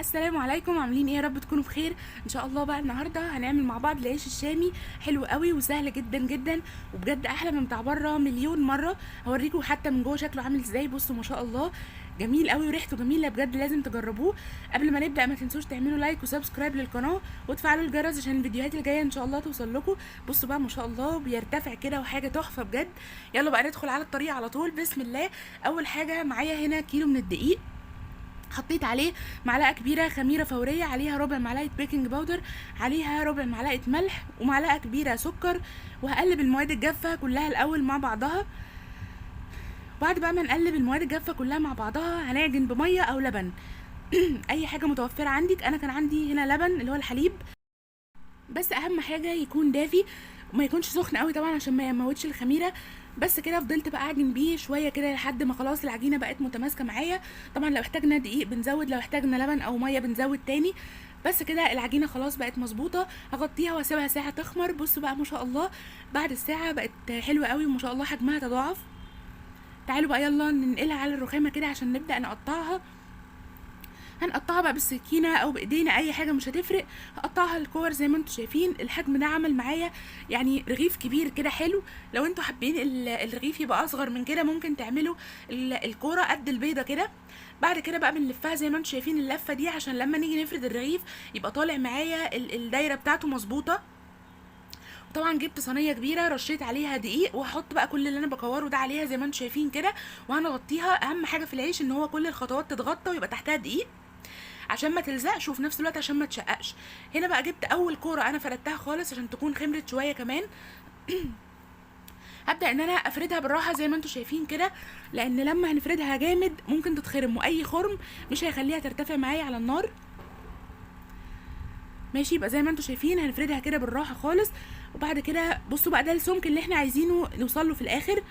السلام عليكم، عاملين ايه؟ يا رب تكونوا بخير ان شاء الله. بقى النهارده هنعمل مع بعض العيش الشامي، حلو قوي وسهل جدا جدا، وبجد احلى من بتاع بره مليون مره. هوريكم حتى من جوه شكله عامل ازاي. بصوا ما شاء الله، جميل قوي وريحته جميله، بجد لازم تجربوه. قبل ما نبدا ما تنسوش تعملوا لايك وسبسكرايب للقناه وتفعلوا الجرس عشان الفيديوهات اللي جايه ان شاء الله توصل لكم. بصوا بقى ما شاء الله بيرتفع كده وحاجه تحفه بجد. يلا بقى ندخل على الطريقه على طول، بسم الله. اول حاجه معايا هنا كيلو من الدقيق، حطيت عليه معلقه كبيره خميره فوريه، عليها ربع معلقه بيكنج باودر، عليها ربع معلقه ملح ومعلقه كبيره سكر، وهقلب المواد الجافه كلها الاول مع بعضها. بعد بقى ما نقلب المواد الجافه كلها مع بعضها هنعجن بميه او لبن اي حاجه متوفره عندك. انا كان عندي هنا لبن اللي هو الحليب، بس اهم حاجه يكون دافي وما يكونش سخن قوي طبعا عشان ما يموتش الخميره. بس كده فضلت بقى اعجن بيه شويه كده لحد ما خلاص العجينه بقت متماسكه معايا. طبعا لو احتاجنا دقيق بنزود، لو احتاجنا لبن او ميه بنزود تاني. بس كده العجينه خلاص بقت مظبوطه، هغطيها واسيبها ساعه تخمر. بصوا بقى ما شاء الله بعد الساعه بقت حلوه قوي وما شاء الله حجمها تضاعف. تعالوا بقى يلا ننقلها على الرخامه كده عشان نبدا نقطعها. هنقطعها بقى بالسكينه او بايدينا، اي حاجه مش هتفرق. هقطعها الكور زي ما انتم شايفين. الحجم ده عمل معايا يعني رغيف كبير كده حلو. لو انتوا حابين الرغيف يبقى اصغر من كده ممكن تعملوا الكوره قد البيضه كده. بعد كده بقى بنلفها زي ما انتم شايفين اللفه دي عشان لما نيجي نفرد الرغيف يبقى طالع معايا الدايره بتاعته مظبوطه. طبعا جبت صينيه كبيره رشيت عليها دقيق، وهحط بقى كل اللي انا بكوره ده عليها زي ما انتم شايفين كده، وهنغطيها. اهم حاجه في العيش ان هو كل الخطوات تتغطى ويبقى تحتها دقيق عشان ما تلزقش وفي نفس الوقت عشان ما تشققش. هنا بقى جبت اول كوره انا فردتها خالص عشان تكون خمرت شويه كمان هبدا ان انا افردها بالراحه زي ما انتم شايفين كده، لان لما هنفردها جامد ممكن تتخرم، واي خرم مش هيخليها ترتفع معايا على النار. ماشي، يبقى زي ما انتم شايفين هنفردها كده بالراحه خالص. وبعد كده بصوا بقى ده السمك اللي احنا عايزينه نوصل له في الاخر.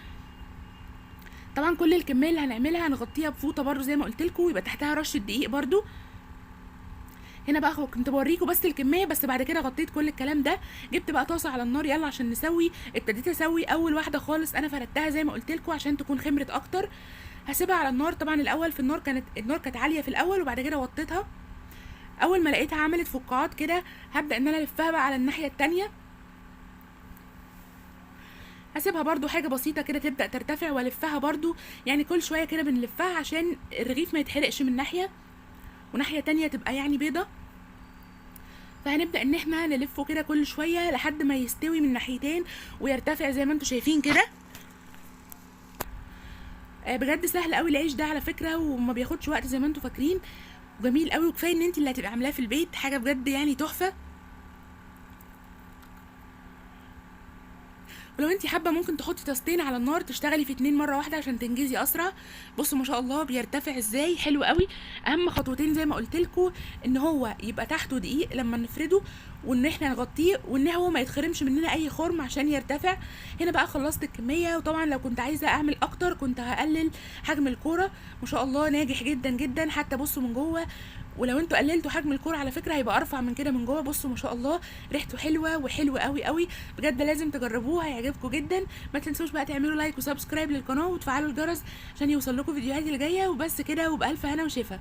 طبعا كل الكميه اللي هنعملها هنغطيها بفوطه برده زي ما قلت لكم، يبقى تحتها رشه دقيق برده. هنا بقى كنت بوريكم بس الكميه، بس بعد كده غطيت كل الكلام ده. جبت بقى طاسه على النار يلا عشان نسوي. ابتديت اسوي اول واحده خالص انا فردتها زي ما قلت لكم عشان تكون خمرت اكتر. هسيبها على النار. طبعا الاول في النار كانت عاليه في الاول، وبعد كده وطيتها. اول ما لقيتها عملت فقاعات كده هبدا ان انا الفها بقى على الناحيه التانية. هسيبها برضو حاجه بسيطه كده تبدا ترتفع والفها برضو، يعني كل شويه كده بنلفها عشان الرغيف ما يتحرقش من ناحيه وناحيه تانية تبقى يعني بيضه. فهنبدا ان احنا نلفه كده كل شويه لحد ما يستوي من ناحيتين ويرتفع زي ما انتم شايفين كده. بجد سهل قوي العيش ده على فكره، وما بياخدش وقت زي ما انتم فاكرين، وجميل قوي. وكفايه ان انت اللي هتبقى عاملاه في البيت، حاجه بجد يعني تحفه. ولو انت حابه ممكن تحطي طاستين على النار تشتغلي في 2 مره واحده عشان تنجزي اسرع. بصوا ما شاء الله بيرتفع ازاي، حلو قوي. اهم خطوتين زي ما قلت لكم ان هو يبقى تحته دقيق لما نفرده، وان احنا نغطيه، وان هو ما يتخرمش مننا اي خرم عشان يرتفع. هنا بقى خلصت الكميه، وطبعا لو كنت عايزه اعمل اكتر كنت هقلل حجم الكوره. ما شاء الله ناجح جدا جدا، حتى بصوا من جوه. ولو انتوا قللتوا حجم الكوره على فكره هيبقى ارفع من كده من جوه. بصوا ما شاء الله ريحته حلوه وحلوه قوي قوي، بجد لازم تجربوه هيعجبكم جدا. ما تنسوش بقى تعملوا لايك وسبسكرايب للقناه وتفعلوا الجرس عشان يوصل لكم فيديوهاتي اللي جايه. وبس كده، وبالف هنا وشفا.